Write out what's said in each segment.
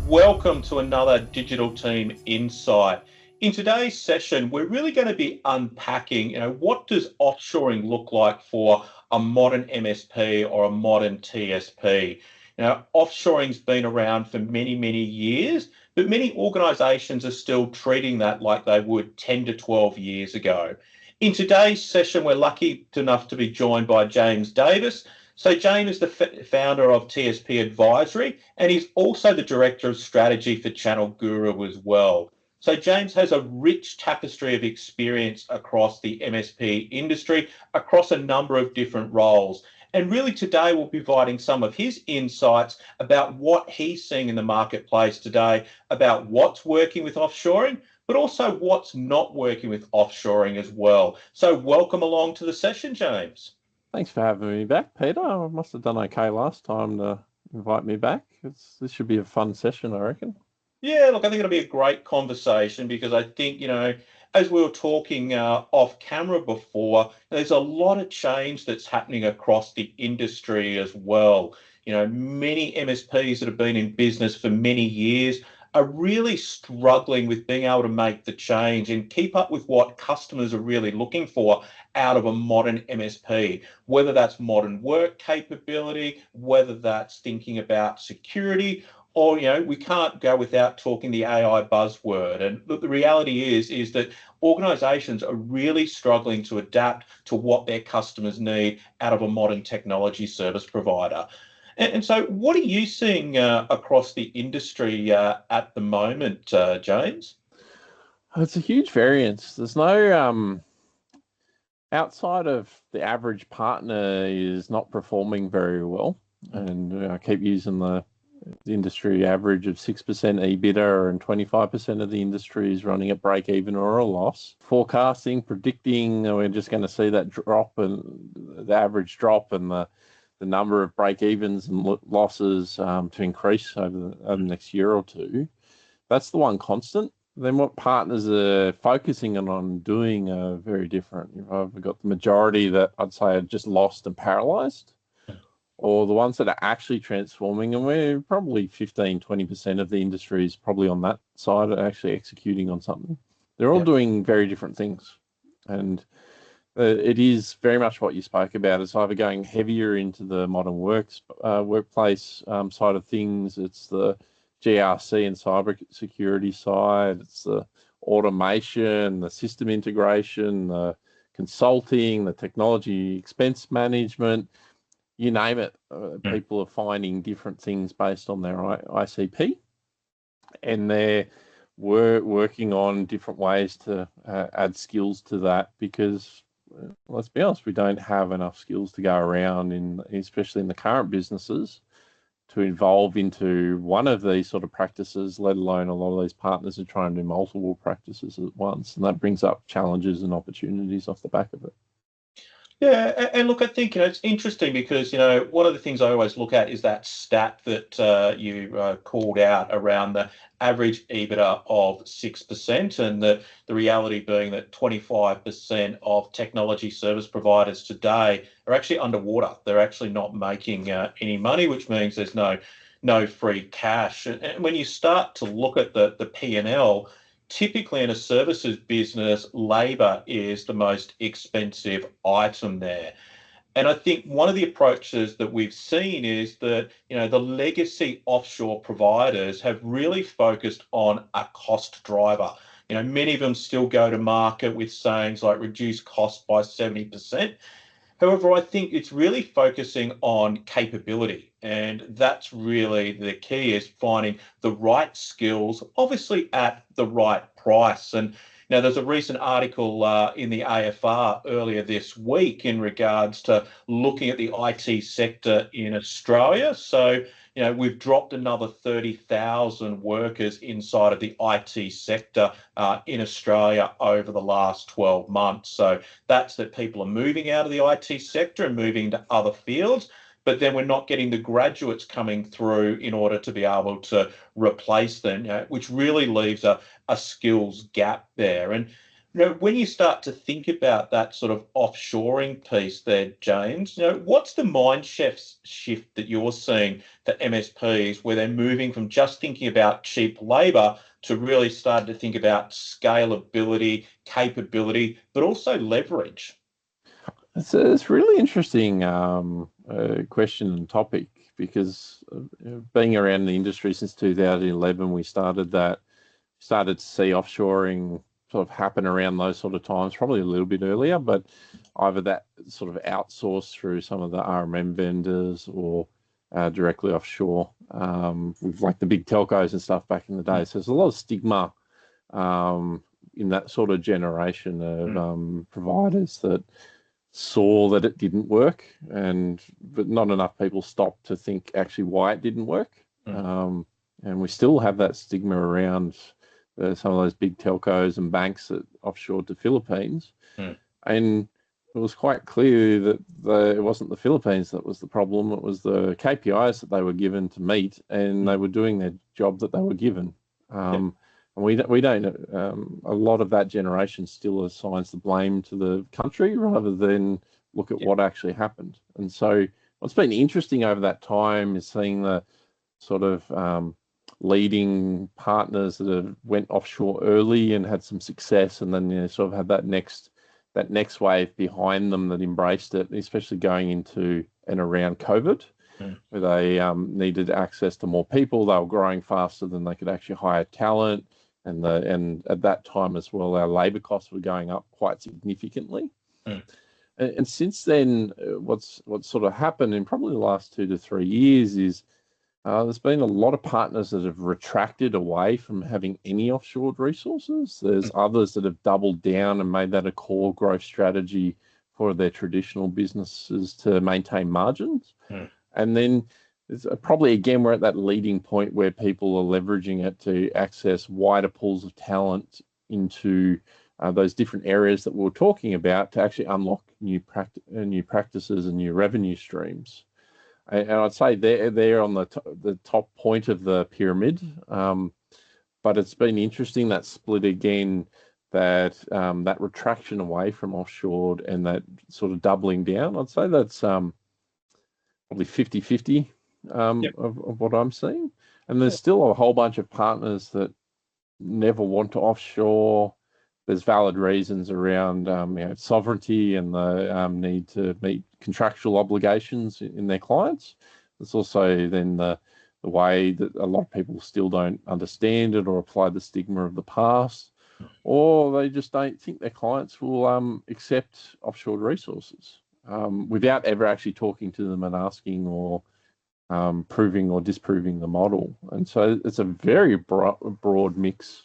Welcome to another Digital Team Insight. In today's session, we're really going to be unpacking, what does offshoring look like for a modern MSP or a modern TSP? Offshoring's been around for many, many years, but many organizations are still treating that like they would 10 to 12 years ago. In today's session, we're lucky enough to be joined by James Davis. So James is the founder of TSP Advisory, and he's also the director of strategy for Channel Guru as well. So James has a rich tapestry of experience across the MSP industry, across a number of different roles. And really today we'll be providing some of his insights about what he's seeing in the marketplace today, about what's working with offshoring, but also what's not working with offshoring as well. So welcome along to the session, James. Thanks for having me back, Peter. I must have done okay last time to invite me back. This should be a fun session, I reckon. Yeah, look, I think it'll be a great conversation because I think, as we were talking off camera before, there's a lot of change that's happening across the industry as well. Many MSPs that have been in business for many years are really struggling with being able to make the change and keep up with what customers are really looking for out of a modern MSP, whether that's modern work capability, whether that's thinking about security, or we can't go without talking the AI buzzword. And look, the reality is that organizations are really struggling to adapt to what their customers need out of a modern technology service provider. And so what are you seeing across the industry at the moment, James? It's a huge variance. There's no outside of the average partner is not performing very well, and I keep using the industry average of 6% EBITDA, and 25% of the industry is running at break even or a loss. Forecasting, predicting, we're just going to see that drop and the average drop and the number of break evens and losses to increase over the next year or two. That's the one constant. Then what partners are focusing on doing are very different. I've got the majority that I'd say are just lost and paralyzed, or the ones that are actually transforming, and we're probably 15, 20% of the industry is probably on that side, actually executing on something. They're all doing very different things. And it is very much what you spoke about. It's either going heavier into the modern workplace side of things. It's the GRC and cyber security side. It's the automation, the system integration, the consulting, the technology expense management. You name it, people are finding different things based on their ICP, and they're working on different ways to add skills to that because, let's be honest, we don't have enough skills to go around, especially in the current businesses, to evolve into one of these sort of practices, let alone a lot of these partners are trying to do multiple practices at once, and that brings up challenges and opportunities off the back of it. Yeah, and look, I think it's interesting because one of the things I always look at is that stat that you called out around the average EBITDA of 6%, and the reality being that 25% of technology service providers today are actually underwater. They're actually not making any money, which means there's no free cash. And when you start to look at the P&L, typically in a services business, labor is the most expensive item there. And I think one of the approaches that we've seen is that, the legacy offshore providers have really focused on a cost driver. Many of them still go to market with sayings like reduce cost by 70%. However, I think it's really focusing on capability, and that's really the key, is finding the right skills, obviously at the right price. And there's a recent article in the AFR earlier this week in regards to looking at the IT sector in Australia. So, we've dropped another 30,000 workers inside of the IT sector in Australia over the last 12 months. So that's that people are moving out of the IT sector and moving to other fields, but then we're not getting the graduates coming through in order to be able to replace them, which really leaves a skills gap there. And When you start to think about that sort of offshoring piece there, James, what's the shift that you're seeing for MSPs where they're moving from just thinking about cheap labor to really starting to think about scalability, capability, but also leverage? It's a really interesting question and topic because being around the industry since 2011, we started to see offshoring sort of happen around those sort of times, probably a little bit earlier, but either that sort of outsourced through some of the RMM vendors or directly offshore with like the big telcos and stuff back in the day. So there's a lot of stigma in that sort of generation of providers that saw that it didn't work, but not enough people stopped to think actually why it didn't work. And we still have that stigma around some of those big telcos and banks that offshore to Philippines. And it was quite clear that it wasn't the Philippines that was the problem. It was the KPIs that they were given to meet, and they were doing their job that they were given. And we don't a lot of that generation still assigns the blame to the country rather than look at what actually happened. And so what's been interesting over that time is seeing the sort of leading partners that have went offshore early and had some success, and then sort of had that next wave behind them that embraced it, especially going into and around COVID, where they needed access to more people. They were growing faster than they could actually hire talent, and at that time as well, our labour costs were going up quite significantly. And since then, what's sort of happened in probably the last 2 to 3 years is there's been a lot of partners that have retracted away from having any offshore resources. There's others that have doubled down and made that a core growth strategy for their traditional businesses to maintain margins. And then there's probably, again, we're at that leading point where people are leveraging it to access wider pools of talent into those different areas that we were talking about to actually unlock new practices and new revenue streams. And I'd say they're on the top point of the pyramid, but it's been interesting that split again, that retraction away from offshore and that sort of doubling down. I'd say that's probably 50-50 of what I'm seeing. And there's still a whole bunch of partners that never want to offshore. There's valid reasons around sovereignty and the need to meet contractual obligations in their clients. There's also then the way that a lot of people still don't understand it or apply the stigma of the past, or they just don't think their clients will accept offshore resources without ever actually talking to them and asking or proving or disproving the model. And so it's a very broad mix.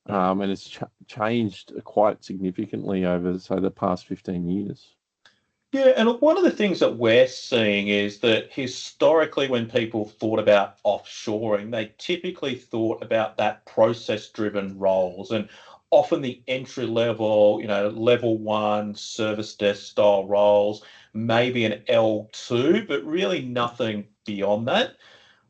And it's changed quite significantly over, say, the past 15 years. Yeah, and one of the things that we're seeing is that historically, when people thought about offshoring, they typically thought about that process-driven roles and often the entry level, level one service desk style roles, maybe an L2, but really nothing beyond that.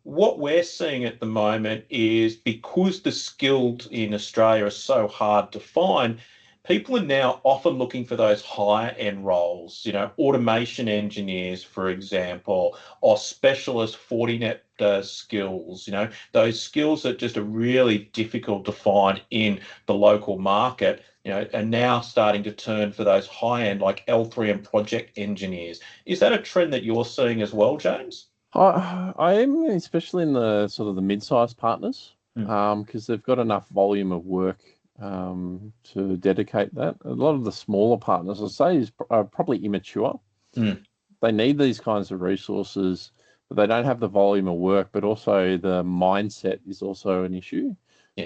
What we're seeing at the moment is because the skills in Australia are so hard to find, people are now often looking for those higher end roles, automation engineers, for example, or specialist Fortinet skills, those skills that just are really difficult to find in the local market, are now starting to turn for those high end like L3 and project engineers. Is that a trend that you're seeing as well, James? I am, especially in the sort of the mid-sized partners, because they've got enough volume of work to dedicate that. A lot of the smaller partners, I'd say, are probably immature. They need these kinds of resources, but they don't have the volume of work, but also the mindset is also an issue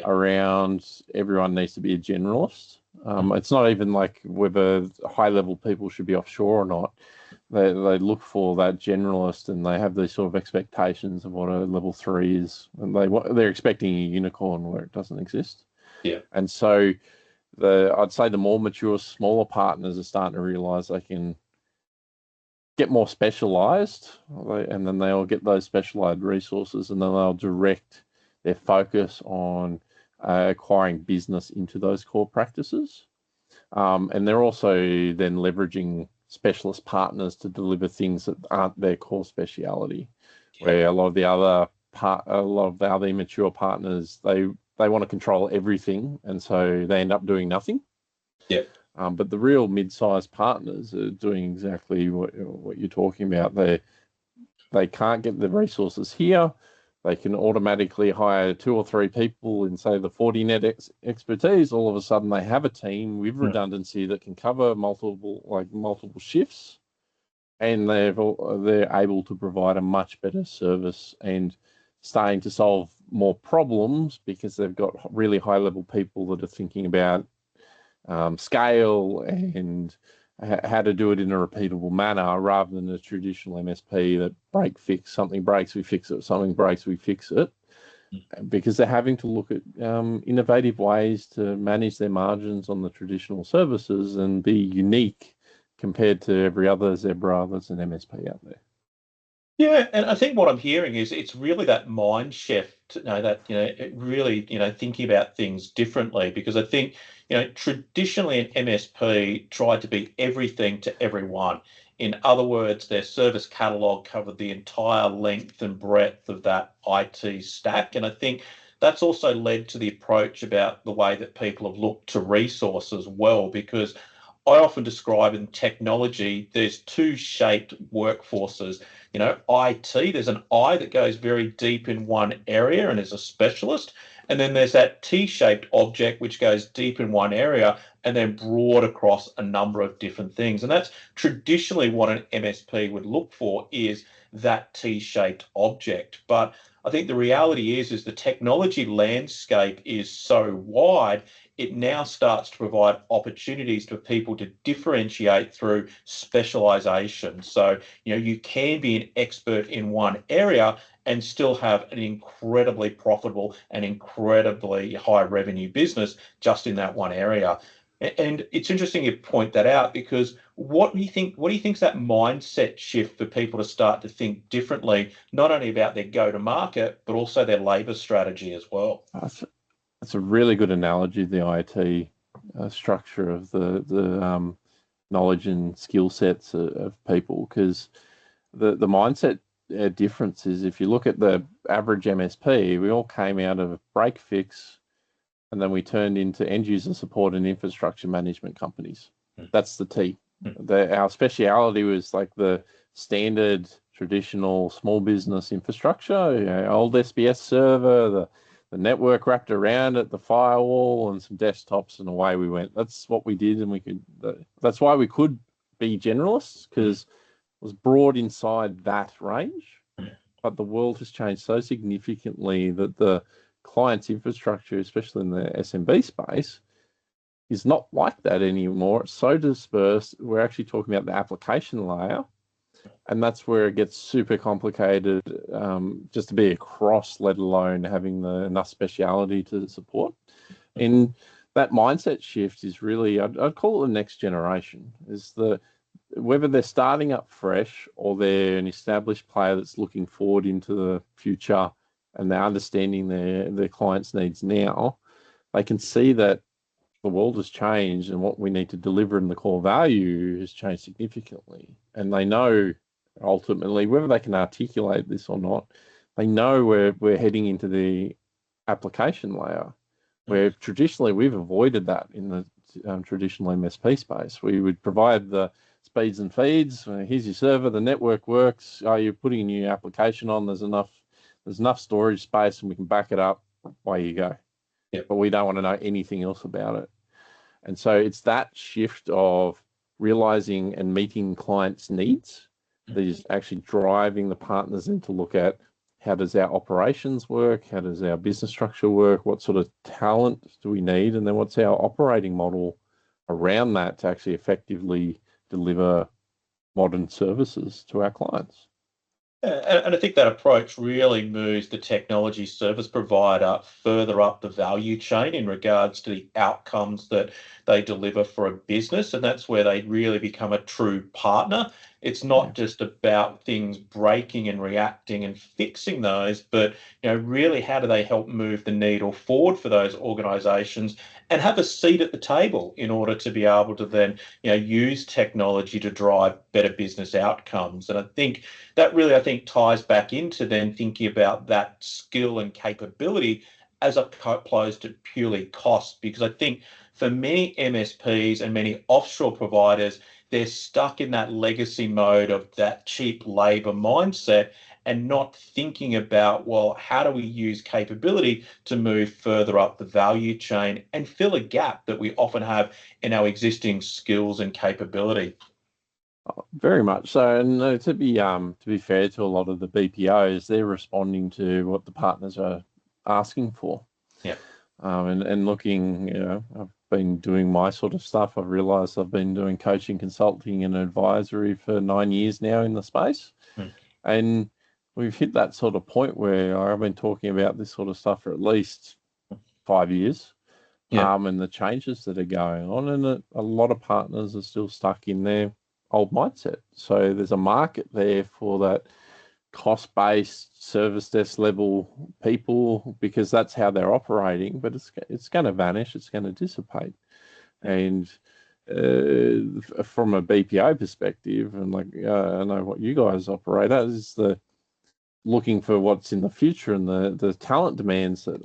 around everyone needs to be a generalist. It's not even like whether high-level people should be offshore or not. They look for that generalist, and they have these sort of expectations of what a level 3 is, and they're expecting a unicorn where it doesn't exist. And so I'd say the more mature, smaller partners are starting to realise they can get more specialised, and then they'll get those specialised resources, and then they'll direct their focus on acquiring business into those core practices. And they're also then leveraging specialist partners to deliver things that aren't their core speciality, Yeah. where a lot of the other immature partners, they want to control everything, and so they end up doing nothing. Yeah. But the real mid-sized partners are doing exactly what you're talking about. They can't get the resources here. They can automatically hire 2 or 3 people in, say, the 40net expertise. All of a sudden, they have a team with Mm. redundancy that can cover multiple shifts, and they're able to provide a much better service and starting to solve more problems because they've got really high level people that are thinking about scale and how to do it in a repeatable manner rather than a traditional MSP that something breaks, we fix it, something breaks, we fix it. Because they're having to look at innovative ways to manage their margins on the traditional services and be unique compared to every other Zebra that's an MSP out there. Yeah, and I think what I'm hearing is it's really that mind shift, that, it really, thinking about things differently, because I think, traditionally an MSP tried to be everything to everyone. In other words, their service catalog covered the entire length and breadth of that IT stack. And I think that's also led to the approach about the way that people have looked to resources well, because I often describe in technology, there's two shaped workforces. IT, there's an I that goes very deep in one area and is a specialist. And then there's that T shaped object which goes deep in one area and then broad across a number of different things. And that's traditionally what an MSP would look for, is that T shaped object. But I think the reality is the technology landscape is so wide, it now starts to provide opportunities for people to differentiate through specialization. So, you can be an expert in one area and still have an incredibly profitable and incredibly high revenue business just in that one area. And it's interesting you point that out, because what do you think? What do you think is that mindset shift for people to start to think differently, not only about their go-to-market but also their labor strategy as well? That's a really good analogy, the IT structure of the knowledge and skill sets of people, because the mindset difference is, if you look at the average MSP, we all came out of break fix and then we turned into end user support and infrastructure management companies. That's the T. Our speciality was like the standard traditional small business infrastructure, old SBS server, the network wrapped around it, the firewall, and some desktops, and away we went. That's what we did, and that's why we could be generalists, because it was broad inside that range. But the world has changed so significantly that the client's infrastructure, especially in the SMB space, is not like that anymore. It's so dispersed. We're actually talking about the application layer, and that's where it gets super complicated, just to be across, let alone having enough speciality to support. And that mindset shift is really, I'd call it the next generation, is whether they're starting up fresh or they're an established player that's looking forward into the future and they're understanding their clients' needs now, they can see that the world has changed and what we need to deliver in the core value has changed significantly. And they know ultimately, whether they can articulate this or not, they know we're heading into the application layer, where traditionally we've avoided that in the traditional MSP space. We would provide the speeds and feeds. Here's your server, the network works. Oh, you're putting a new application on. There's enough storage space, and we can back it up. Away you go. Yep. But we don't want to know anything else about it. And so it's that shift of realizing and meeting clients' needs that is actually driving the partners in to look at, how does our operations work? How does our business structure work? What sort of talent do we need? And then what's our operating model around that to actually effectively deliver modern services to our clients? And I think that approach really moves the technology service provider further up the value chain in regards to the outcomes that they deliver for a business. And that's where they really become a true partner. It's Yeah. not just about things breaking and reacting and fixing those, but really how do they help move the needle forward for those organizations and have a seat at the table in order to be able to then use technology to drive better business outcomes. And I think that really, I think, ties back into then thinking about that skill and capability as opposed to purely cost, because I think for many MSPs and many offshore providers, they're stuck in that legacy mode of that cheap labor mindset and not thinking about, well, how do we use capability to move further up the value chain and fill a gap that we often have in our existing skills and capability. Very much so. And to be fair to a lot of the BPOs, they're responding to what the partners are asking for. Yeah. And looking, I've been doing my sort of stuff. I've realized I've been doing coaching, consulting, and advisory for 9 years now in the space. Mm. And we've hit that sort of point where I've been talking about this sort of stuff for at least 5 years. Yeah. And the changes that are going on, and a lot of partners are still stuck in their old mindset. So there's a market there for that cost-based service desk level people, because that's how they're operating, but it's going to vanish, it's going to dissipate. And from a BPO perspective, and I know what you guys operate at, is the looking for what's in the future and the talent demands that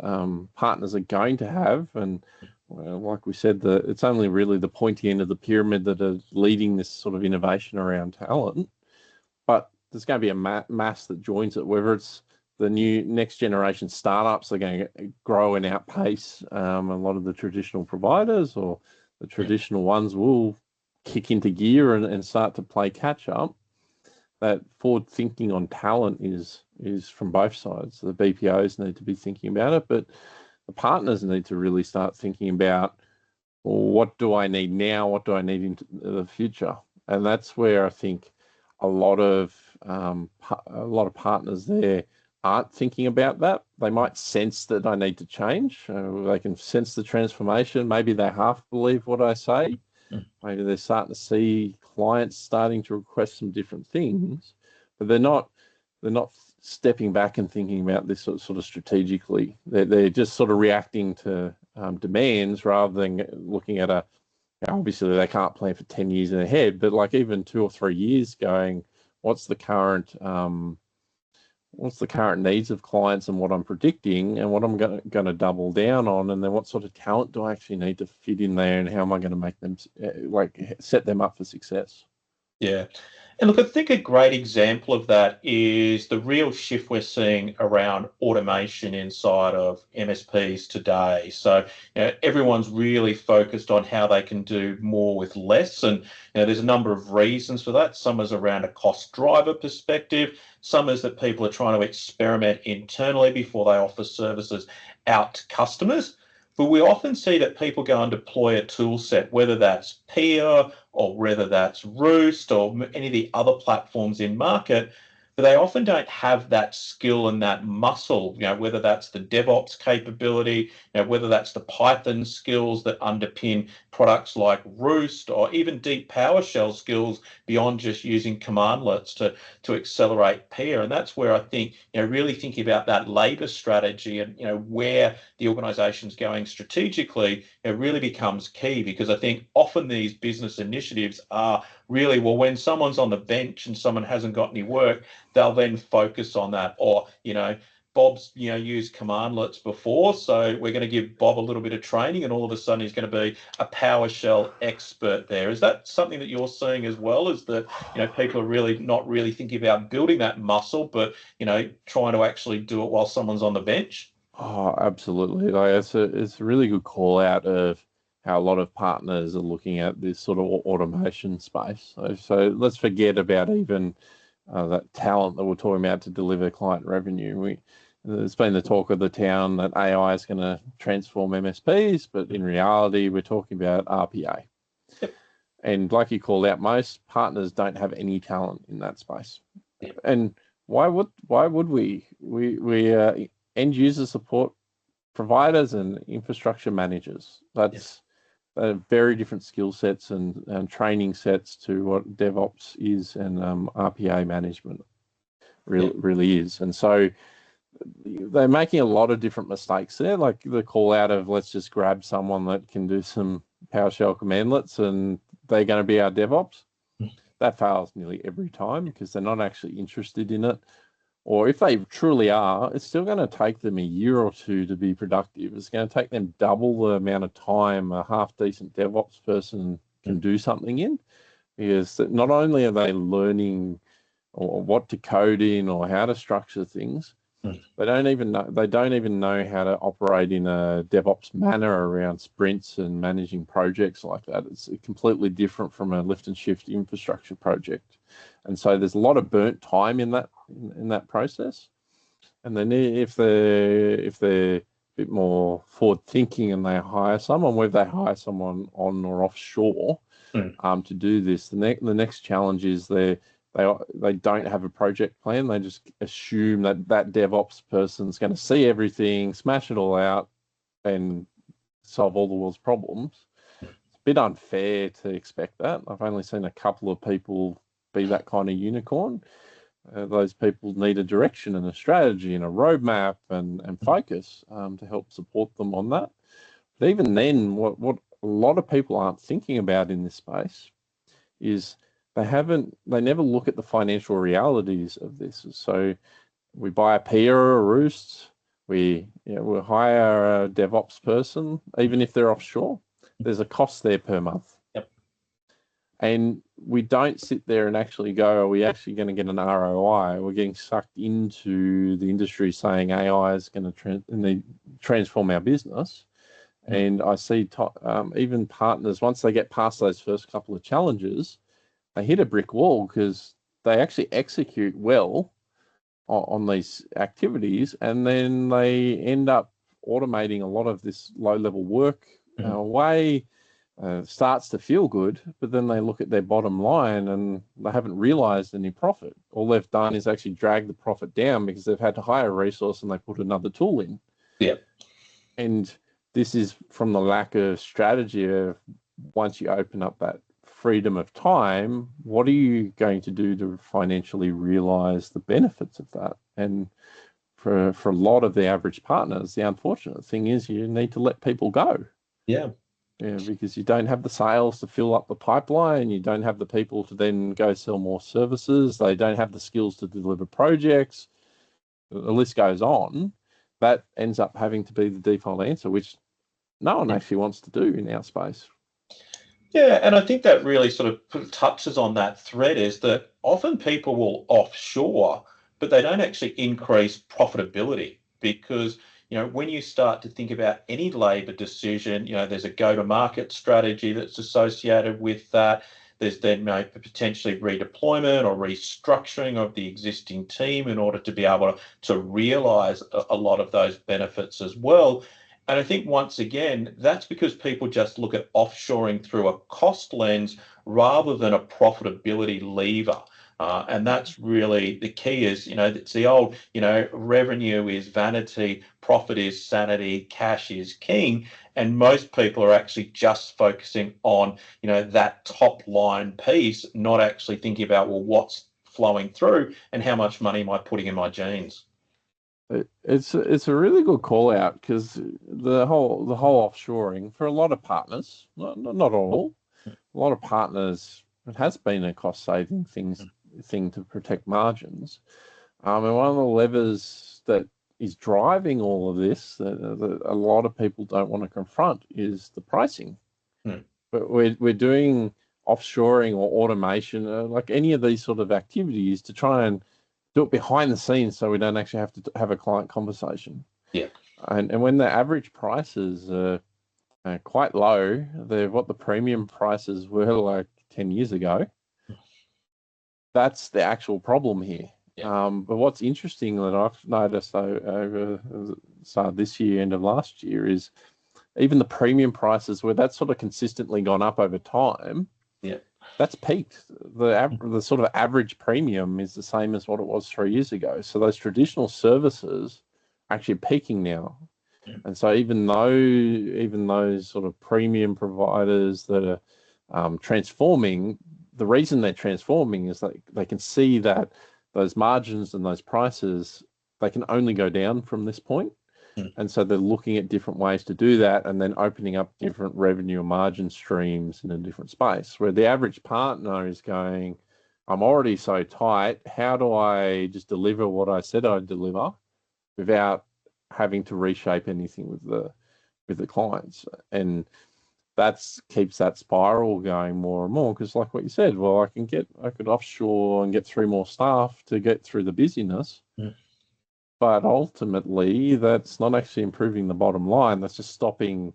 partners are going to have. And like we said, it's only really the pointy end of the pyramid that are leading this sort of innovation around talent. But there's going to be a mass that joins it, whether it's the new next generation startups are going to grow and outpace a lot of the traditional providers, or the traditional ones will kick into gear and start to play catch up. That forward thinking on talent is from both sides. The BPOs need to be thinking about it, but the partners need to really start thinking about, well, what do I need now? What do I need into the future? And that's where I think a lot of partners there aren't thinking about that. They might sense that I need to change. They can sense the transformation. Maybe they half believe what I say. Maybe they're starting to see clients starting to request some different things, but they're not stepping back and thinking about this sort of strategically. They're just sort of reacting to demands rather than looking at obviously they can't plan for 10 years in ahead, but like even 2 or 3 years going, what's the current needs of clients and what I'm predicting and what I'm going to double down on, and then what sort of talent do I actually need to fit in there, and how am I going to make them set them up for success? Yeah. And look, I think a great example of that is the real shift we're seeing around automation inside of MSPs today. So, everyone's really focused on how they can do more with less. And, there's a number of reasons for that. Some is around a cost driver perspective. Some is that people are trying to experiment internally before they offer services out to customers. But we often see that people go and deploy a tool set, whether that's Peer or whether that's Roost or any of the other platforms in market, but they often don't have that skill and that muscle, whether that's the DevOps capability, whether that's the Python skills that underpin products like Roost, or even deep PowerShell skills beyond just using commandlets to accelerate Peer. And that's where I think, really thinking about that labor strategy and, where the organization's going strategically, it really becomes key, because I think often these business initiatives are really, well, when someone's on the bench and someone hasn't got any work, they'll then focus on that. Or, Bob's, used commandlets before, so we're going to give Bob a little bit of training, and all of a sudden he's going to be a PowerShell expert there. Is that something that you're seeing as well? Is that, people are really not really thinking about building that muscle, but, trying to actually do it while someone's on the bench? Oh, absolutely. It's a really good call out of how a lot of partners are looking at this sort of automation space. So let's forget about even that talent that we're talking about to deliver client revenue. There's been the talk of the town that AI is going to transform MSPs, but in reality, we're talking about RPA. Yep. And like you called out, most partners don't have any talent in that space. Yep. And why would we? We end user support providers and infrastructure managers. That's very different skill sets and training sets to what DevOps is and RPA management really is. And so they're making a lot of different mistakes there, like the call out of let's just grab someone that can do some PowerShell commandlets and they're going to be our DevOps. That fails nearly every time because they're not actually interested in it. Or if they truly are, it's still going to take them a year or two to be productive. It's going to take them double the amount of time a half-decent DevOps person can do something in, because not only are they learning or what to code in or how to structure things, they don't even know how to operate in a DevOps manner around sprints and managing projects like that. It's completely different from a lift and shift infrastructure project. And so there's a lot of burnt time in that process. And then if they're a bit more forward thinking and they hire someone, whether they hire someone on or offshore to do this, the next challenge is they don't have a project plan. They just assume that DevOps person's going to see everything, smash it all out, and solve all the world's problems. It's a bit unfair to expect that. I've only seen a couple of people be that kind of unicorn. Those people need a direction and a strategy and a roadmap and focus to help support them on that. But even then, what a lot of people aren't thinking about in this space is they never look at the financial realities of this. So we buy a Pia or a Roost, we'll hire a DevOps person, even if they're offshore, there's a cost there per month. Yep. And we don't sit there and actually go, are we actually going to get an ROI? We're getting sucked into the industry saying AI is going to transform our business. And I see even partners, once they get past those first couple of challenges, they hit a brick wall because they actually execute well on these activities, and then they end up automating a lot of this low-level work away. Starts to feel good, but then they look at their bottom line and they haven't realized any profit. All they've done is actually drag the profit down because they've had to hire a resource and they put another tool in. Yeah. And this is from the lack of strategy of once you open up that freedom of time, what are you going to do to financially realize the benefits of that? And for a lot of the average partners, the unfortunate thing is you need to let people go. Yeah. Yeah, because you don't have the sales to fill up the pipeline. You don't have the people to then go sell more services. They don't have the skills to deliver projects. The list goes on. That ends up having to be the default answer, which no one actually wants to do in our space. Yeah, and I think that really sort of touches on that thread, is that often people will offshore, but they don't actually increase profitability because, when you start to think about any labor decision, there's a go-to-market strategy that's associated with that. There's then potentially redeployment or restructuring of the existing team in order to be able to realize a lot of those benefits as well. And I think once again, that's because people just look at offshoring through a cost lens rather than a profitability lever. And that's really the key is, it's the old, revenue is vanity, profit is sanity, cash is king. And most people are actually just focusing on, that top line piece, not actually thinking about, well, what's flowing through and how much money am I putting in my jeans? It's a really good call out because the whole offshoring for a lot of partners, not all, a lot of partners, it has been a cost saving thing to protect margins. And one of the levers that is driving all of this that a lot of people don't want to confront is the pricing. But we're doing offshoring or automation, like any of these sort of activities, to try and do it behind the scenes so we don't actually have to have a client conversation. Yeah. And when the average prices are quite low, they're what the premium prices were like 10 years ago. That's the actual problem here. Yeah. But what's interesting that I've noticed over this year, end of last year, is even the premium prices where that's sort of consistently gone up over time. Yeah. That's peaked. The sort of average premium is the same as what it was 3 years ago. So those traditional services are actually peaking now. And so even those sort of premium providers that are transforming, the reason they're transforming is that they can see that those margins and those prices, they can only go down from this point. And so they're looking at different ways to do that and then opening up different revenue and margin streams in a different space, where the average partner is going, I'm already so tight. How do I just deliver what I said I'd deliver without having to reshape anything with the clients? And that's keeps that spiral going more and more, because like what you said, well, I could offshore and get 3 more staff to get through the busyness. But ultimately, that's not actually improving the bottom line. That's just stopping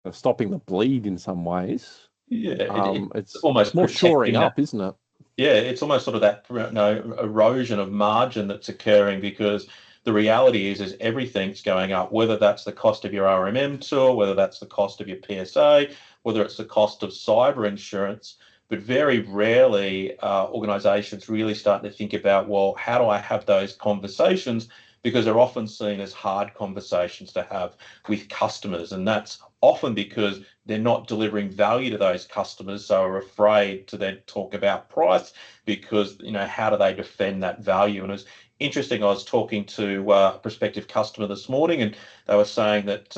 the bleed in some ways. Yeah, It's more shoring up, isn't it? Yeah, it's almost sort of that erosion of margin that's occurring, because the reality is everything's going up, whether that's the cost of your RMM tool, whether that's the cost of your PSA, whether it's the cost of cyber insurance. But very rarely organisations really start to think about, well, how do I have those conversations? Because they're often seen as hard conversations to have with customers. And that's often because they're not delivering value to those customers, so are afraid to then talk about price, because, how do they defend that value? And it was interesting, I was talking to a prospective customer this morning, and they were saying that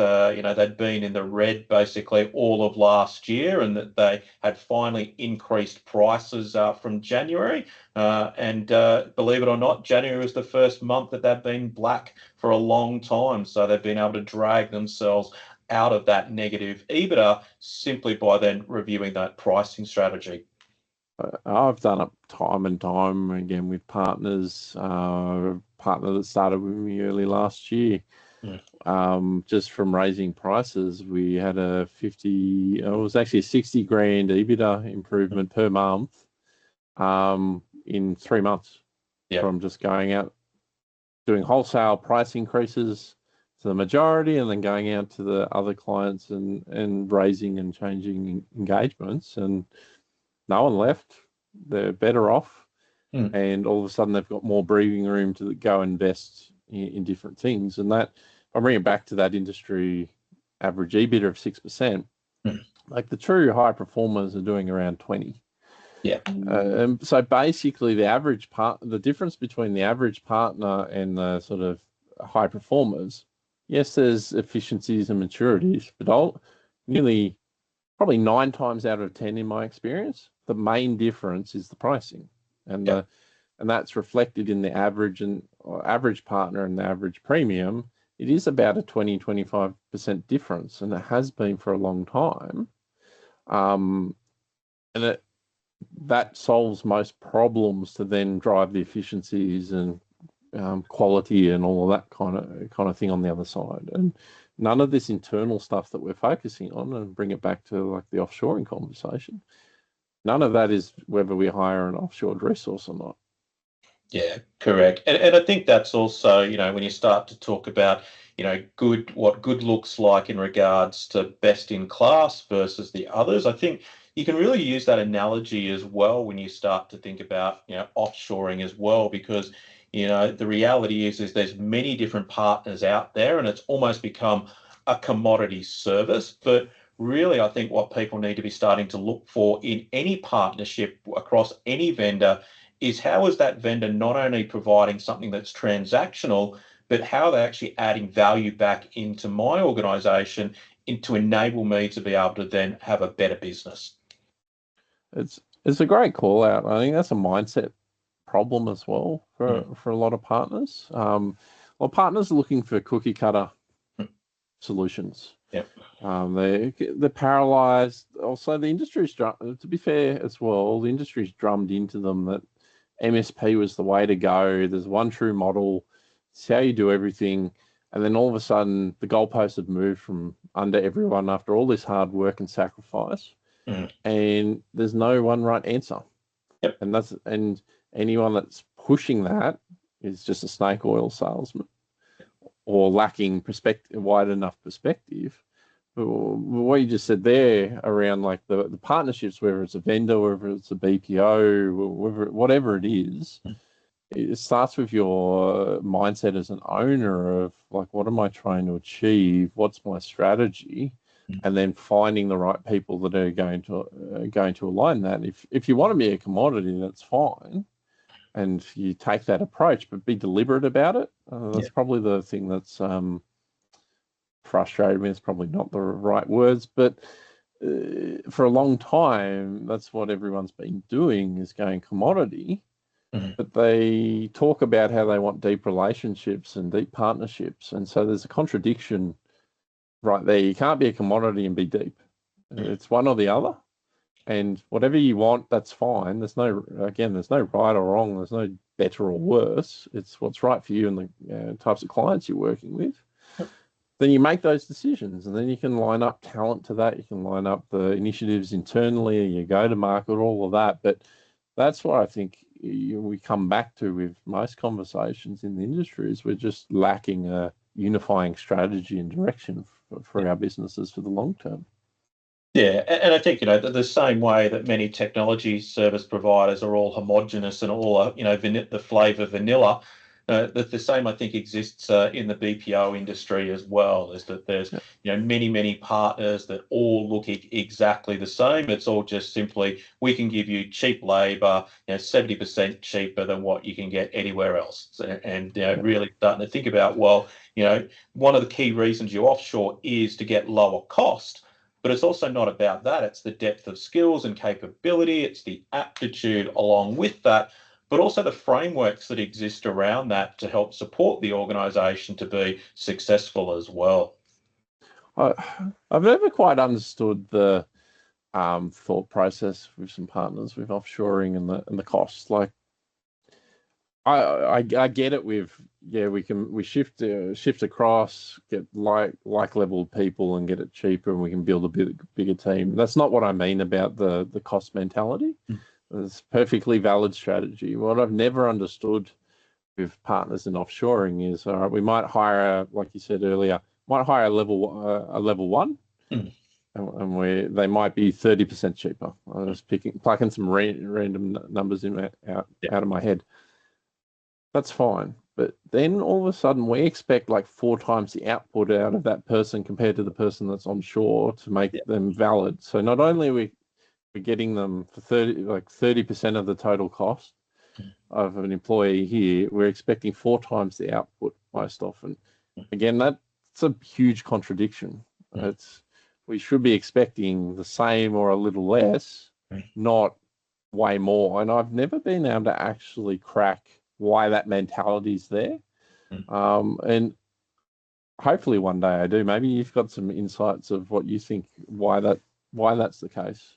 they'd been in the red basically all of last year, and that they had finally increased prices from January. And believe it or not, January was the first month that they've been black for a long time. So they've been able to drag themselves out of that negative EBITDA simply by then reviewing that pricing strategy. I've done it time and time again with partners. A partner that started with me early last year, just from raising prices, we had it was actually a 60 grand EBITDA improvement per month in 3 months from just going out, doing wholesale price increases to the majority, and then going out to the other clients and raising and changing engagements, and no one left. They're better off, and all of a sudden they've got more breathing room to go invest in different things. And that, if I bring it back to that industry average EBITDA of 6%, like the true high performers are doing around 20. Yeah. So basically the difference between the average partner and the sort of high performers, yes, there's efficiencies and maturities, but probably 9 times out of 10 in my experience, the main difference is the pricing, and that's reflected in the average partner and the average premium. It is about a 20-25% difference, and it has been for a long time. And that solves most problems to then drive the efficiencies and quality and all of that kind of thing on the other side. And none of this internal stuff that we're focusing on, and bring it back to like the offshoring conversation, none of that is whether we hire an offshore resource or not. Yeah, correct. And I think that's also, when you start to talk about, what good looks like in regards to best in class versus the others, I think you can really use that analogy as well when you start to think about, offshoring as well, because, the reality is there's many different partners out there, and it's almost become a commodity service. But really, I think what people need to be starting to look for in any partnership across any vendor is, how is that vendor not only providing something that's transactional, but how are they actually adding value back into my organization to enable me to be able to then have a better business. It's a great call out. I think that's a mindset problem as well for a lot of partners. Well, partners are looking for cookie cutter solutions. Yeah. They're paralyzed. Also, the industry's, to be fair as well, the industry's drummed into them that MSP was the way to go. There's one true model. It's how you do everything. And then all of a sudden, the goalposts have moved from under everyone after all this hard work and sacrifice. And there's no one right answer. Yep. And anyone that's pushing that is just a snake oil salesman, or lacking wide enough perspective. What you just said there around like the partnerships, whether it's a vendor, whether it's a BPO, whatever it is, it starts with your mindset as an owner of like, what am I trying to achieve? What's my strategy? And then finding the right people that are going to align that. If you want to be a commodity, that's fine, and you take that approach, but be deliberate about it. That's probably the thing that's frustrated me. It's probably not the right words, but for a long time, that's what everyone's been doing, is going commodity. But they talk about how they want deep relationships and deep partnerships. And so there's a contradiction right there. You can't be a commodity and be deep. It's one or the other. And whatever you want, that's fine. There's no right or wrong. There's no better or worse. It's what's right for you and the types of clients you're working with. Then you make those decisions, and then you can line up talent to that. You can line up the initiatives internally, you go to market, all of that. But that's what I think we come back to with most conversations in the industry, is we're just lacking a unifying strategy and direction for our businesses for the long term. Yeah, and I think, the same way that many technology service providers are all homogenous and all, the flavor vanilla, that the same, I think, exists in the BPO industry as well, is that there's, many partners that all look exactly the same. It's all just simply, we can give you cheap labor, 70% cheaper than what you can get anywhere else. And really starting to think about, well, one of the key reasons you offshore is to get lower cost. But it's also not about that. It's the depth of skills and capability. It's the aptitude along with that, but also the frameworks that exist around that to help support the organisation to be successful as well. I've never quite understood the thought process with some partners with offshoring and the costs. Like, I get it with, we shift across, get like level people and get it cheaper, and we can build a bigger team. That's not what I mean about the cost mentality. It's a perfectly valid strategy. What I've never understood with partners in offshoring is, all right, we might hire, like you said earlier, a level one, and they might be 30% cheaper. I was plucking some random numbers out of my head. That's fine. But then all of a sudden we expect like 4 times the output out of that person compared to the person that's onshore to make them valid. So not only are we getting them for 30% of the total cost of an employee here, we're expecting 4 times the output most often. Again, that's a huge contradiction. We should be expecting the same or a little less, not way more. And I've never been able to actually crack why that mentality is there. And hopefully one day I do. Maybe you've got some insights of what you think, why that's the case.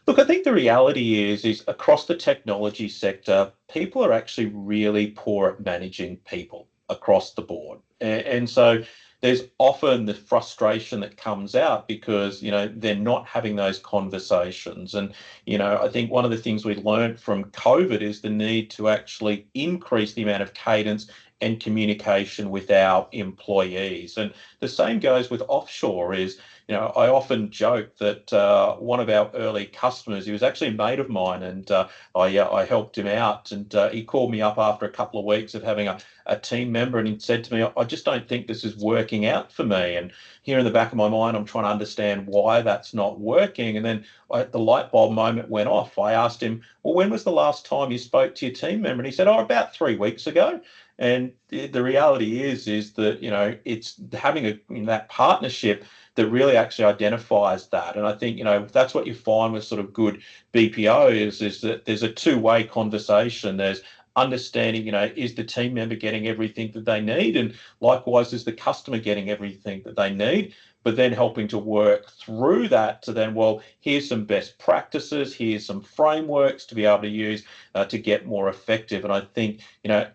Look, I think the reality is across the technology sector, people are actually really poor at managing people across the board. And so there's often the frustration that comes out because, they're not having those conversations. And, I think one of the things we learned from COVID is the need to actually increase the amount of cadence and communication with our employees. And the same goes with offshore is, I often joke that one of our early customers, he was actually a mate of mine, and I helped him out. And he called me up after a couple of weeks of having a team member, and he said to me, I just don't think this is working out for me. And here in the back of my mind, I'm trying to understand why that's not working. And then the light bulb moment went off. I asked him, well, when was the last time you spoke to your team member? And he said, about 3 weeks ago. And the reality is that, it's having that partnership that really actually identifies that. And I think, that's what you find with sort of good BPO is that there's a two-way conversation. There's understanding, is the team member getting everything that they need? And likewise, is the customer getting everything that they need? But then helping to work through that to then, well, here's some best practices, here's some frameworks to be able to use to get more effective. And I think,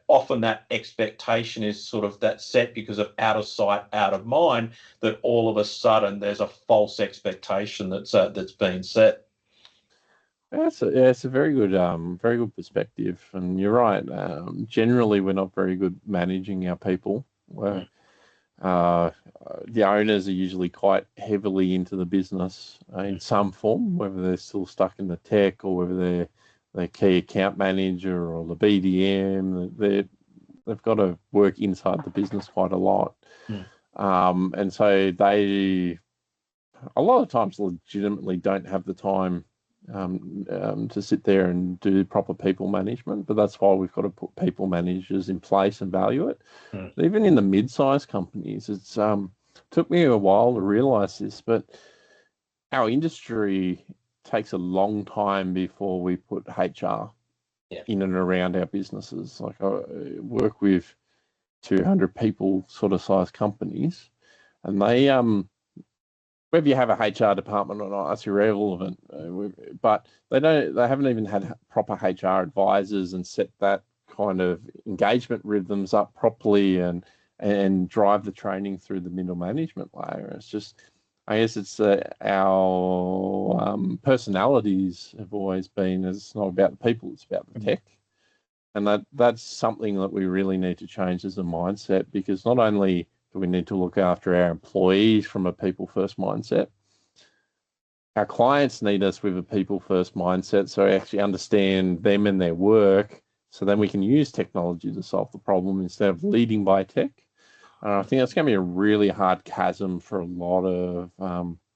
often that expectation is sort of that set because of out of sight, out of mind, that all of a sudden there's a false expectation that's been set. It's a very good perspective, and you're right. Generally, we're not very good managing our people. The owners are usually quite heavily into the business in some form, whether they're still stuck in the tech or whether they're the key account manager or the BDM. They've got to work inside the business quite a lot. Mm. And so they, a lot of times, legitimately don't have the time to sit there and do proper people management. But that's why we've got to put people managers in place and value it. Mm. Even in the mid-sized companies, it's took me a while to realize this, but our industry takes a long time before we put HR Yeah. in and around our businesses. Like I work with 200 people sort of size companies, and they whether you have a HR department or not, that's irrelevant. But they haven't even had proper HR advisors and set that kind of engagement rhythms up properly and drive the training through the middle management layer. It's just, I guess it's our personalities have always been, it's not about the people, it's about the tech. And that's something that we really need to change as a mindset, because not only do we need to look after our employees from a people first mindset, our clients need us with a people first mindset, so we actually understand them and their work, so then we can use technology to solve the problem instead of leading by tech. I think that's going to be a really hard chasm for a lot of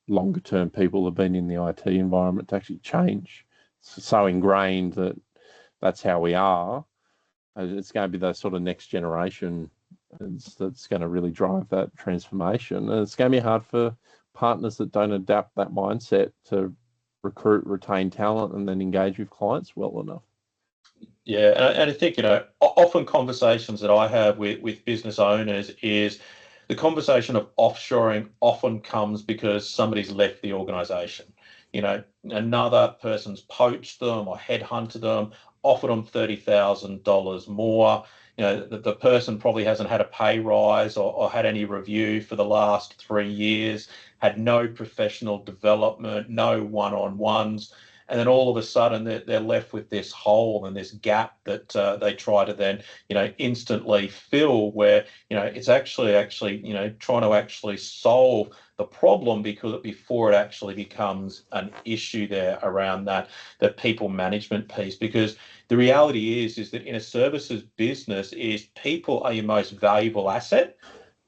longer term people who have been in the IT environment to actually change. It's so ingrained that that's how we are. It's going to be the sort of next generation that's going to really drive that transformation. And it's going to be hard for partners that don't adapt that mindset to recruit, retain talent, and then engage with clients well enough. Yeah, and I think, often conversations that I have with business owners is the conversation of offshoring often comes because somebody's left the organization. Another person's poached them or headhunted them, offered them $30,000 more. The person probably hasn't had a pay rise or had any review for the last 3 years, had no professional development, no one-on-ones. And then all of a sudden they're left with this hole and this gap that they try to then, instantly fill, where, it's actually, trying to actually solve the problem before it actually becomes an issue there around that people management piece. Because the reality is that in a services business is people are your most valuable asset.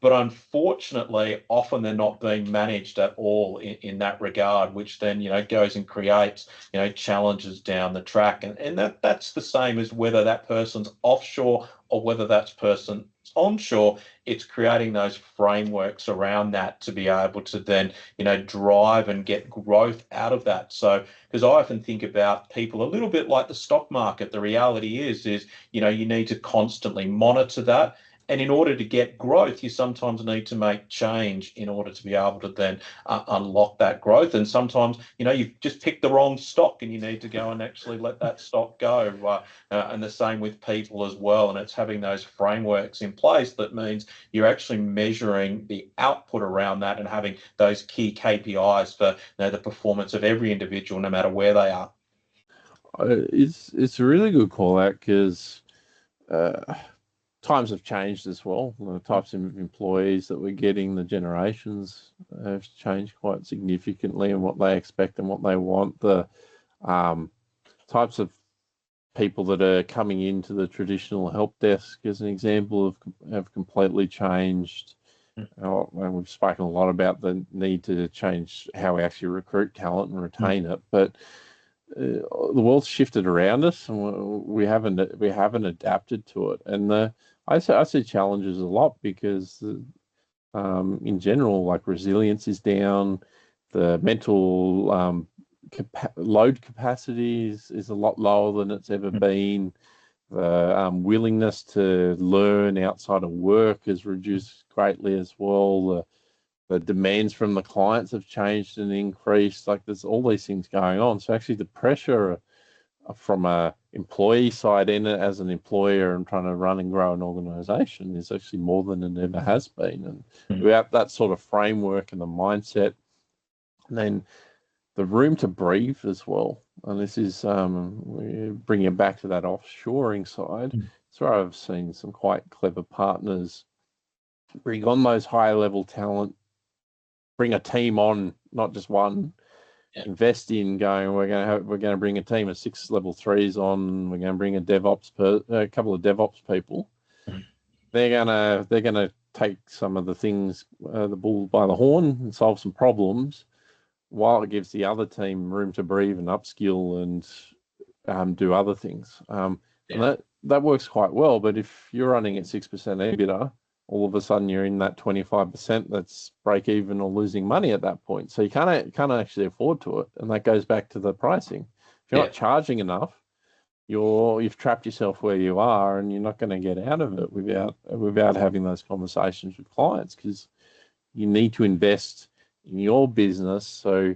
But unfortunately, often they're not being managed at all in that regard, which then, goes and creates, challenges down the track. And that's the same as whether that person's offshore or whether that person's onshore. It's creating those frameworks around that to be able to then, drive and get growth out of that. So, because I often think about people a little bit like the stock market. The reality is, you need to constantly monitor that. And in order to get growth, you sometimes need to make change in order to be able to then unlock that growth. And sometimes, you've just picked the wrong stock and you need to go and actually let that stock go. And the same with people as well. And it's having those frameworks in place that means you're actually measuring the output around that and having those key KPIs for the performance of every individual, no matter where they are. It's a really good call out, because times have changed as well. The types of employees that we're getting, the generations have changed quite significantly, and what they expect and what they want. The types of people that are coming into the traditional help desk, as an example, have completely changed. And we've spoken a lot about the need to change how we actually recruit talent and retain it, but the world's shifted around us, and we haven't adapted to it. And I see challenges a lot, because in general, like, resilience is down, the mental load capacity is a lot lower than it's ever been. The willingness to learn outside of work has reduced greatly as well. The demands from the clients have changed and increased. Like, there's all these things going on. So actually the pressure from a employee side in it as an employer and trying to run and grow an organization is actually more than it ever has been. And without that sort of framework and the mindset, and then the room to breathe as well. And this is bringing it back to that offshoring side. So I've seen some quite clever partners bring on those higher level talent, bring a team on, not just one, Yeah. invest in going, we're going to bring a team of 6 level 3s on, we're going to bring a couple of DevOps people. Mm. They're gonna take some of the things, the bull by the horn, and solve some problems, while it gives the other team room to breathe and upskill and do other things. And Yeah. that works quite well. But if you're running at 6% EBITDA, all of a sudden you're in that 25% that's break even or losing money at that point. So you can't actually afford to it, and that goes back to the pricing. If you're Yeah. not charging enough, you've trapped yourself where you are, and you're not going to get out of it without having those conversations with clients, because you need to invest in your business so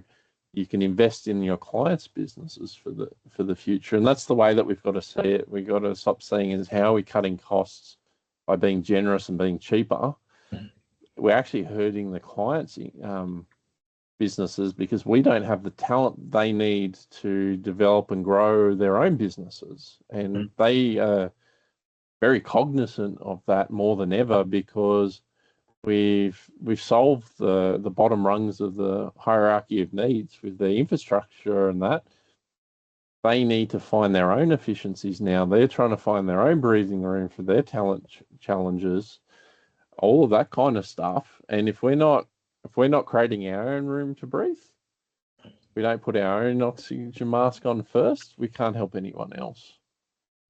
you can invest in your clients' businesses for the future. And that's the way that we've got to see it. We've got to stop seeing it as how are we cutting costs by being generous and being cheaper. Mm. We're actually hurting the clients' businesses, because we don't have the talent they need to develop and grow their own businesses. And Mm. they are very cognizant of that more than ever, because we've solved the bottom rungs of the hierarchy of needs with the infrastructure, and that they need to find their own efficiencies now. They're trying to find their own breathing room for their talent challenges, all of that kind of stuff. And if we're not creating our own room to breathe, we don't put our own oxygen mask on first, we can't help anyone else.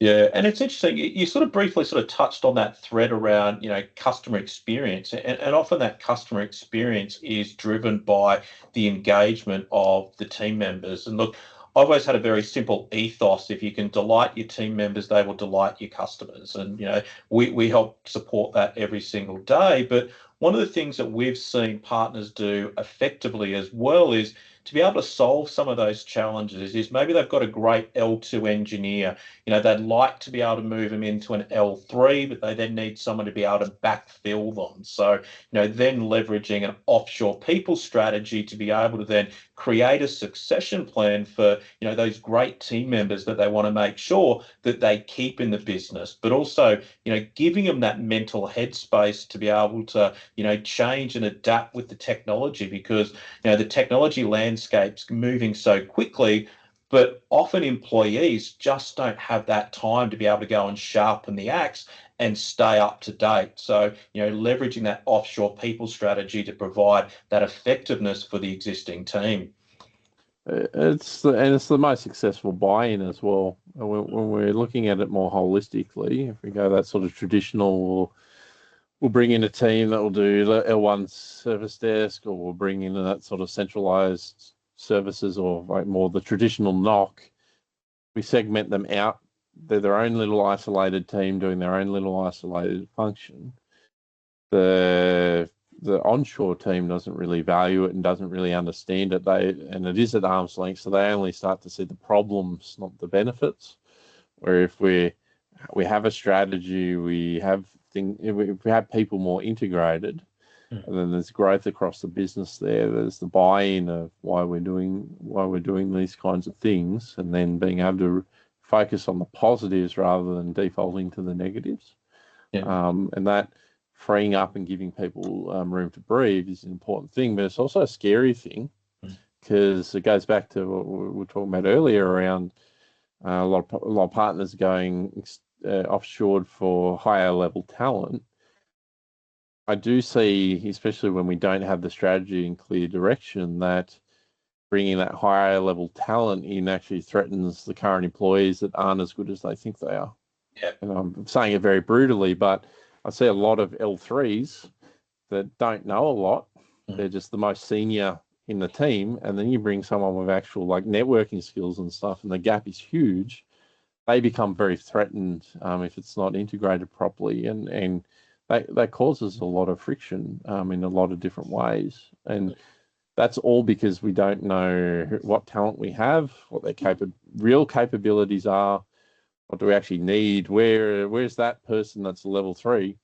Yeah, and it's interesting. You sort of briefly sort of touched on that thread around, customer experience, and often that customer experience is driven by the engagement of the team members. And look, I've always had a very simple ethos. If you can delight your team members, they will delight your customers. And we help support that every single day. But one of the things that we've seen partners do effectively as well is to be able to solve some of those challenges is maybe they've got a great L2 engineer. They'd like to be able to move them into an L3, but they then need someone to be able to backfill them. So, then leveraging an offshore people strategy to be able to then create a succession plan for, those great team members that they want to make sure that they keep in the business, but also, giving them that mental headspace to be able to, change and adapt with the technology, because, the technology landscape's moving so quickly. But often employees just don't have that time to be able to go and sharpen the axe and stay up to date. So, leveraging that offshore people strategy to provide that effectiveness for the existing team. It's the most successful buy-in as well. When we're looking at it more holistically, if we go that sort of traditional, we'll bring in a team that will do L1 service desk, or we'll bring in that sort of centralized services, or like more the traditional knock. We segment them out. They're their own little isolated team doing their own little isolated function. The onshore team doesn't really value it and doesn't really understand it. And it is at arm's length, so they only start to see the problems, not the benefits. Where if we have a strategy, if we have people more integrated, and then there's growth across the business there. There's the buy-in of why we're doing these kinds of things, and then being able to focus on the positives rather than defaulting to the negatives. Yeah. And that freeing up and giving people room to breathe is an important thing, but it's also a scary thing, because it goes back to what we were talking about earlier around a lot of partners going offshore for higher level talent. I do see, especially when we don't have the strategy and clear direction, that bringing that higher level talent in actually threatens the current employees that aren't as good as they think they are. Yeah. And I'm saying it very brutally, but I see a lot of L3s that don't know a lot. They're just the most senior in the team. And then you bring someone with actual like networking skills and stuff, and the gap is huge. They become very threatened if it's not integrated properly. And that causes a lot of friction in a lot of different ways. And that's all because we don't know what talent we have, what their real capabilities are, what do we actually need, where's that person that's a level 3?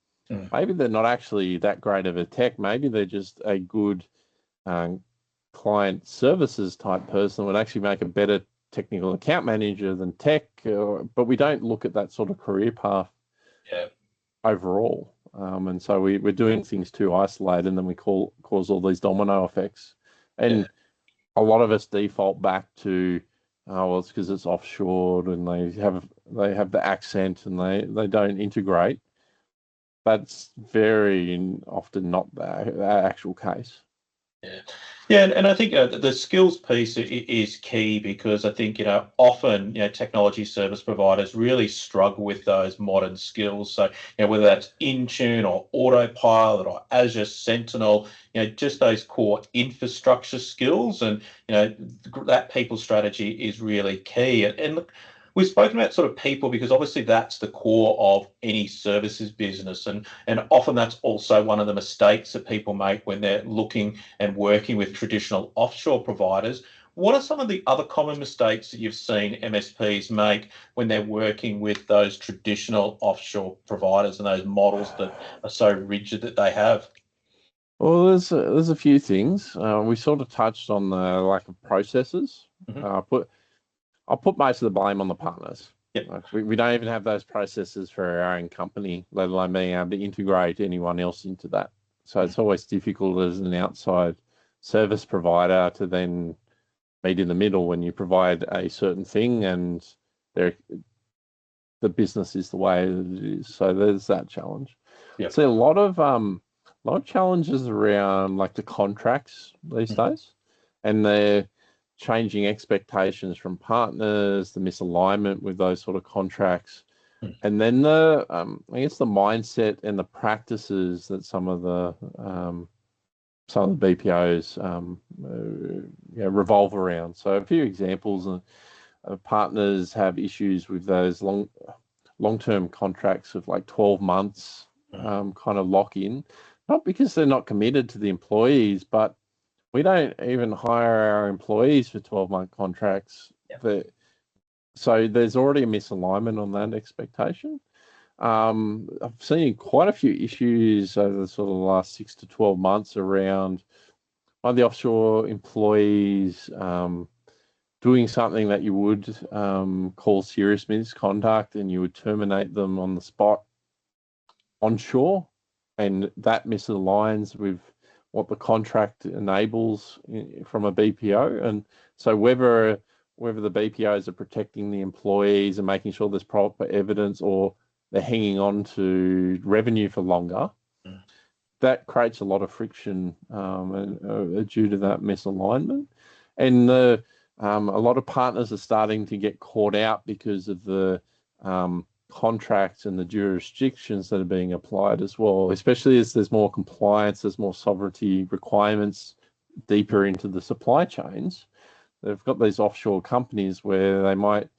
Maybe they're not actually that great of a tech. Maybe they're just a good client services type person, would actually make a better technical account manager than tech. But we don't look at that sort of career path overall. And so we're doing things too isolated, and then we cause all these domino effects. And a lot of us default back to, oh, well, it's because it's offshore and they have the accent and they don't integrate. That's very often not the actual case. Yeah, yeah, and I think the skills piece is key because I think often technology service providers really struggle with those modern skills. So whether that's Intune or Autopilot or Azure Sentinel, just those core infrastructure skills, and that people strategy is really key. And look, we've spoken about sort of people because obviously that's the core of any services business, and often that's also one of the mistakes that people make when they're looking and working with traditional offshore providers. What are some of the other common mistakes that you've seen MSPs make when they're working with those traditional offshore providers and those models that are so rigid that they have? Well, there's a few things. We sort of touched on the lack of processes. Hmm. Uh, put I'll put most of the blame on the partners. Yep. Like we don't even have those processes for our own company, let alone being able to integrate anyone else into that. So it's always difficult as an outside service provider to then meet in the middle when you provide a certain thing and there the business is the way it is. So there's that challenge. Yep. See a lot of challenges around like the contracts these Mhm. days, and the changing expectations from partners, the misalignment with those sort of contracts, and then the I guess the mindset and the practices that some of the BPOs revolve around. So a few examples. Partners have issues with those long-term contracts of like 12 months kind of lock in, not because they're not committed to the employees, but we don't even hire our employees for 12-month contracts. Yep. So there's already a misalignment on that expectation. I've seen quite a few issues over the sort of the last 6 to 12 months around the offshore employees doing something that you would call serious misconduct, and you would terminate them on the spot onshore, and that misaligns with what the contract enables from a BPO. And so whether the BPOs are protecting the employees and making sure there's proper evidence, or they're hanging on to revenue for longer, that creates a lot of friction due to that misalignment. And a lot of partners are starting to get caught out because of the contracts and the jurisdictions that are being applied as well, especially as there's more compliance, there's more sovereignty requirements deeper into the supply chains. They've got these offshore companies where they might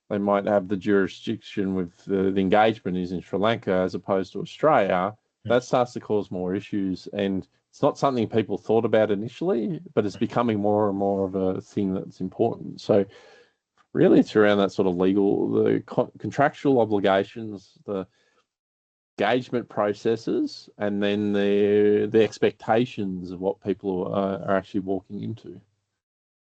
have the jurisdiction with the engagement is in Sri Lanka as opposed to Australia. That starts to cause more issues, and it's not something people thought about initially, but it's becoming more and more of a thing that's important. So really it's around that sort of the contractual obligations, the engagement processes, and then the expectations of what people are actually walking into.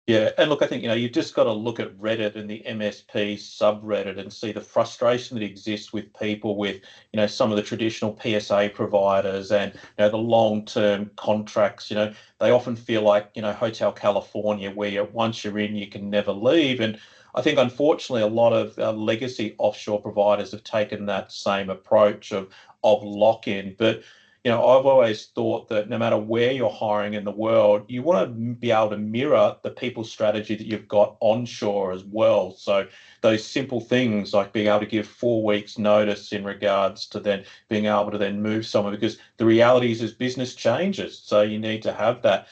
Yeah, and look, I think you've just got to look at Reddit and the MSP subreddit and see the frustration that exists with people with some of the traditional PSA providers and the long-term contracts. They often feel like Hotel California, where once you're in, you can never leave. And I think unfortunately, a lot of legacy offshore providers have taken that same approach of lock-in, but I've always thought that no matter where you're hiring in the world, you want to be able to mirror the people strategy that you've got onshore as well. So those simple things like being able to give 4 weeks notice in regards to then being able to then move somewhere, because the reality is business changes. So you need to have that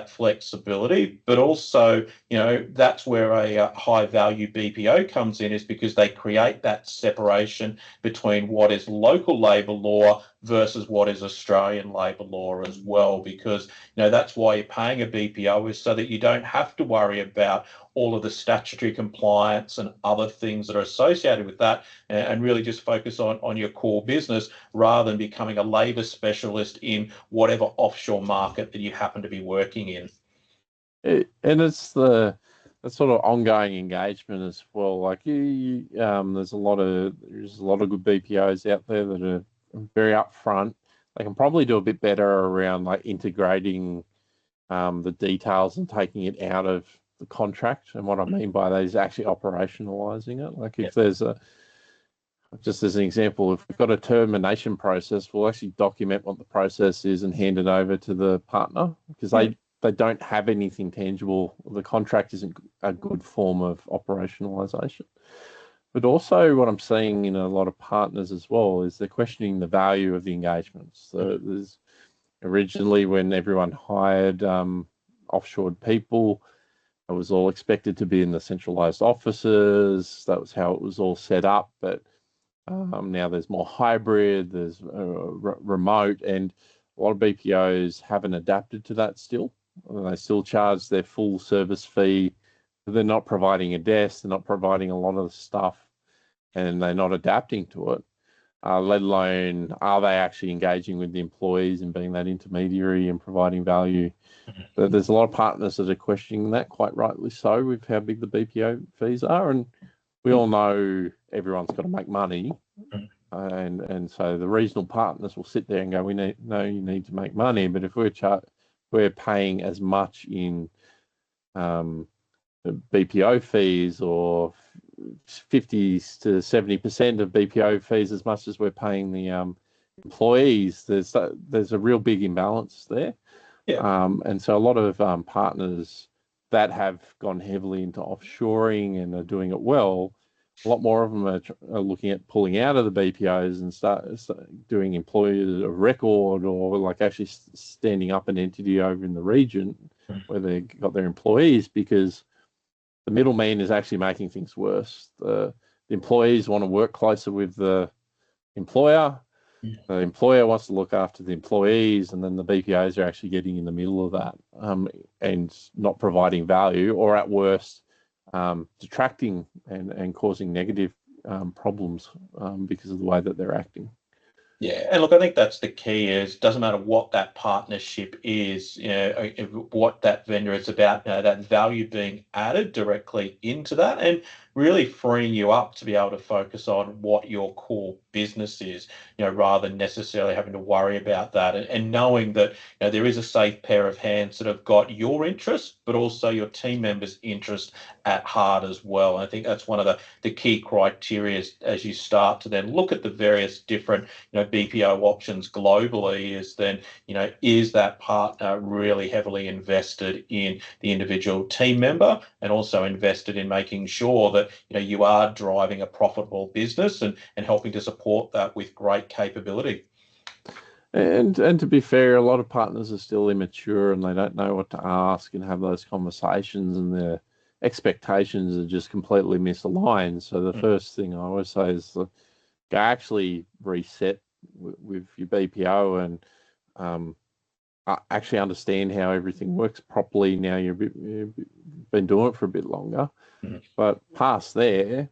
flexibility, but also, that's where a high value BPO comes in, is because they create that separation between what is local labour law versus what is Australian labour law as well, because that's why you're paying a BPO, is so that you don't have to worry about all of the statutory compliance and other things that are associated with that, and really just focus on your core business rather than becoming a labour specialist in whatever offshore market that you happen to be working in. And it's the sort of ongoing engagement as well. Like there's a lot of good BPOs out there that are very upfront. They can probably do a bit better around like integrating the details and taking it out of the contract. And what I mean by that is actually operationalizing it. Like if there's just as an example, if we've got a termination process, we'll actually document what the process is and hand it over to the partner, because they don't have anything tangible. The contract isn't a good form of operationalization. But also what I'm seeing in a lot of partners as well is they're questioning the value of the engagements. So there's originally, when everyone hired offshore people, it was all expected to be in the centralized offices. That was how it was all set up. But now there's more hybrid, there's remote, and a lot of BPOs haven't adapted to that still. They still charge their full service fee. They're not providing a desk, they're not providing a lot of stuff, and they're not adapting to it. Let alone are they actually engaging with the employees and being that intermediary and providing value. But there's a lot of partners that are questioning that, quite rightly so, with how big the BPO fees are. And we all know everyone's got to make money. And so the regional partners will sit there and go, you need to make money. But if we're paying as much in the BPO fees, or 50 to 70% of BPO fees, as much as we're paying the employees, there's a real big imbalance there. And so a lot of partners that have gone heavily into offshoring and are doing it well, a lot more of them are looking at pulling out of the BPOs and start doing employers of record, or like actually standing up an entity over in the region where they've got their employees, because the middleman is actually making things worse. The employees want to work closer with the employer. The employer wants to look after the employees, and then the BPOs are actually getting in the middle of that and not providing value, or at worst, detracting and causing negative problems because of the way that they're acting. Yeah, and look, I think that's the key. Is doesn't matter what that partnership is, what that vendor is about. That value being added directly into that, and really freeing you up to be able to focus on what your core business is. Rather than necessarily having to worry about that, and knowing that there is a safe pair of hands that have got your interest, but also your team members' interest at heart as well. And I think that's one of the key criteria as you start to then look at the various different BPO options globally. Is then is that partner really heavily invested in the individual team member, and also invested in making sure that you are driving a profitable business and helping to support that with great capability. And to be fair, a lot of partners are still immature and they don't know what to ask and have those conversations, and their expectations are just completely misaligned. So the first thing I always say is go actually reset with your BPO and actually understand how everything works properly. Now you've been doing it for a bit longer, but past there,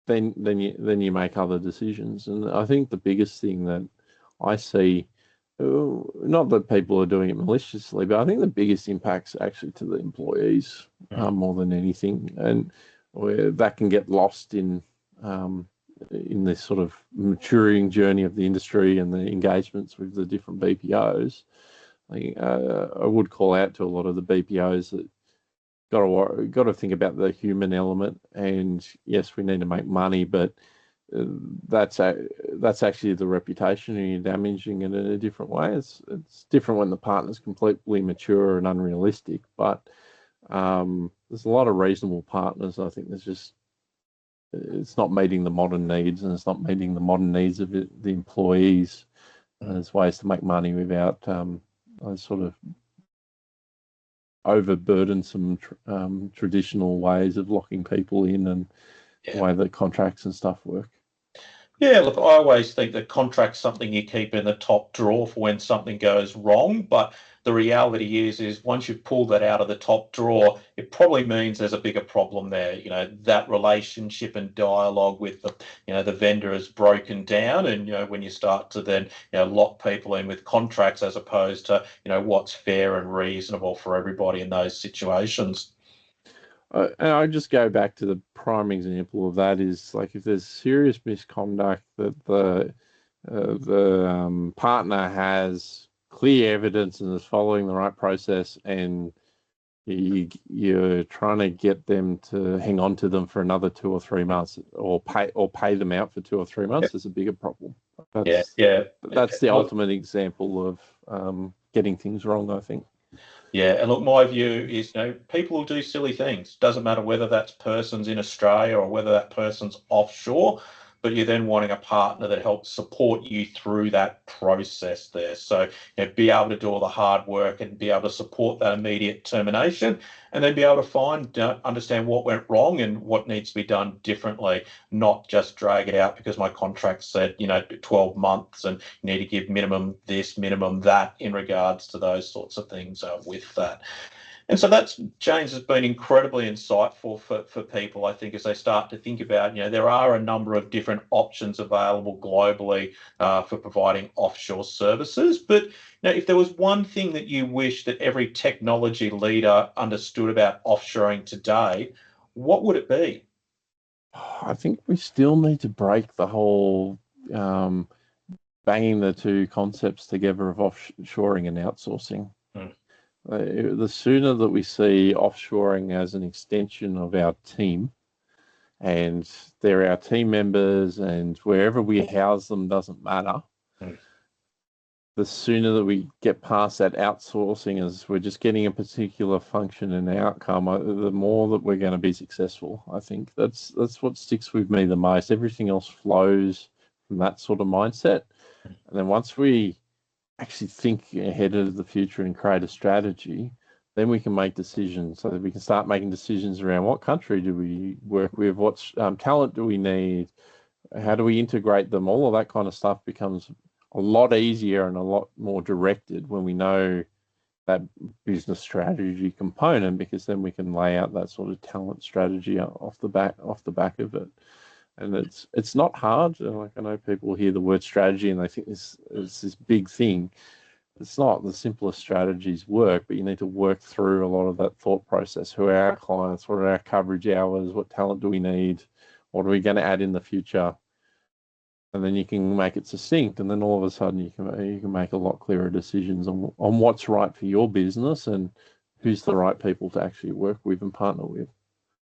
then you make other decisions. And I think the biggest thing that I see, not that people are doing it maliciously, but I think the biggest impact's actually to the employees more than anything, and where that can get lost in this sort of maturing journey of the industry and the engagements with the different BPOs. I would call out to a lot of the BPOs that got to think about the human element. And yes, we need to make money, but that's actually the reputation, and you're damaging it in a different way. It's different when the partner's completely mature and unrealistic, but there's a lot of reasonable partners. I think it's not meeting the modern needs, and it's not meeting the modern needs of the employees. And there's ways to make money without those sort of overburdensome traditional ways of locking people in, and the way that contracts and stuff work. Yeah, look, I always think that contract's something you keep in the top drawer for when something goes wrong. But the reality is once you've pulled that out of the top drawer, it probably means there's a bigger problem there. That relationship and dialogue with the vendor is broken down. And, when you start to then, lock people in with contracts as opposed to, what's fair and reasonable for everybody in those situations. And I just go back to the prime example of that is, like, if there's serious misconduct that the partner has clear evidence and is following the right process, and you're trying to get them to hang on to them for another 2 or 3 months, or pay them out for 2 or 3 months, is a bigger problem. That's the Look, ultimate example of getting things wrong, I think. yeah, and look, my view is, people will do silly things. Doesn't matter whether that's person's in Australia or whether that person's offshore, but you're then wanting a partner that helps support you through that process there. So, be able to do all the hard work and be able to support that immediate termination, and then be able to understand what went wrong and what needs to be done differently, not just drag it out because my contract said, 12 months and you need to give minimum this, minimum that in regards to those sorts of things with that. And so that's, James, has been incredibly insightful for people, I think, as they start to think about, there are a number of different options available globally for providing offshore services. But if there was one thing that you wish that every technology leader understood about offshoring today, what would it be? I think we still need to break the whole banging the two concepts together of offshoring and outsourcing. Mm. The sooner that we see offshoring as an extension of our team, and they're our team members, and wherever we house them doesn't matter, the sooner that we get past that outsourcing as we're just getting a particular function and outcome, the more that we're going to be successful. I think that's what sticks with me the most. Everything else flows from that sort of mindset. And then once we actually think ahead of the future and create a strategy, then we can make decisions, so that we can start making decisions around what country do we work with, what talent do we need, how do we integrate them. All of that kind of stuff becomes a lot easier and a lot more directed when we know that business strategy component, because then we can lay out that sort of talent strategy off the back of it. And it's not hard. Like, I know people hear the word strategy and they think it's this big thing. It's not. The simplest strategies work, but you need to work through a lot of that thought process. Who are our clients? What are our coverage hours? What talent do we need? What are we going to add in the future? And then you can make it succinct, and then all of a sudden you can make a lot clearer decisions on what's right for your business and who's the right people to actually work with and partner with.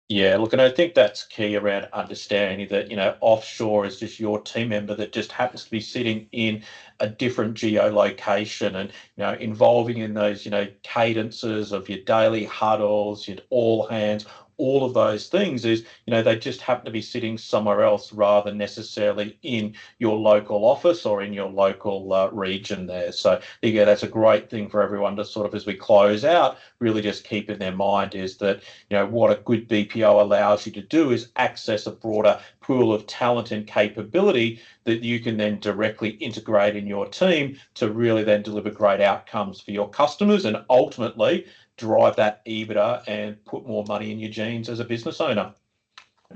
Yeah, look, and I think that's key around understanding that, offshore is just your team member that just happens to be sitting in a different geolocation, and, involving in those, cadences of your daily huddles, your all hands, all of those things is, they just happen to be sitting somewhere else rather than necessarily in your local office or in your local region there. So, yeah, that's a great thing for everyone to sort of, as we close out, really just keep in their mind is that, what a good BPO allows you to do is access a broader pool of talent and capability that you can then directly integrate in your team to really then deliver great outcomes for your customers and ultimately drive that EBITDA and put more money in your jeans as a business owner.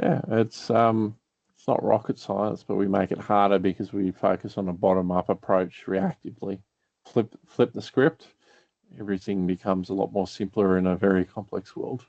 Yeah, it's not rocket science, but we make it harder because we focus on a bottom-up approach reactively. Flip the script, everything becomes a lot more simpler in a very complex world.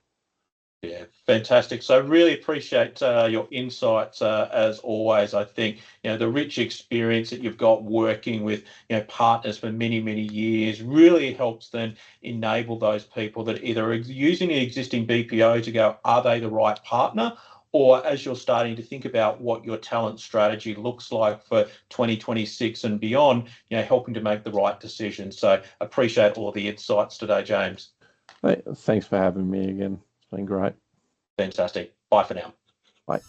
Yeah, fantastic. So really appreciate your insights as always. I think the rich experience that you've got working with partners for many, many years really helps then enable those people that either are using an existing BPO to go, are they the right partner? Or as you're starting to think about what your talent strategy looks like for 2026 and beyond, helping to make the right decision. So appreciate all the insights today, James. Hey, thanks for having me again. It's been great. Fantastic. Bye for now. Bye.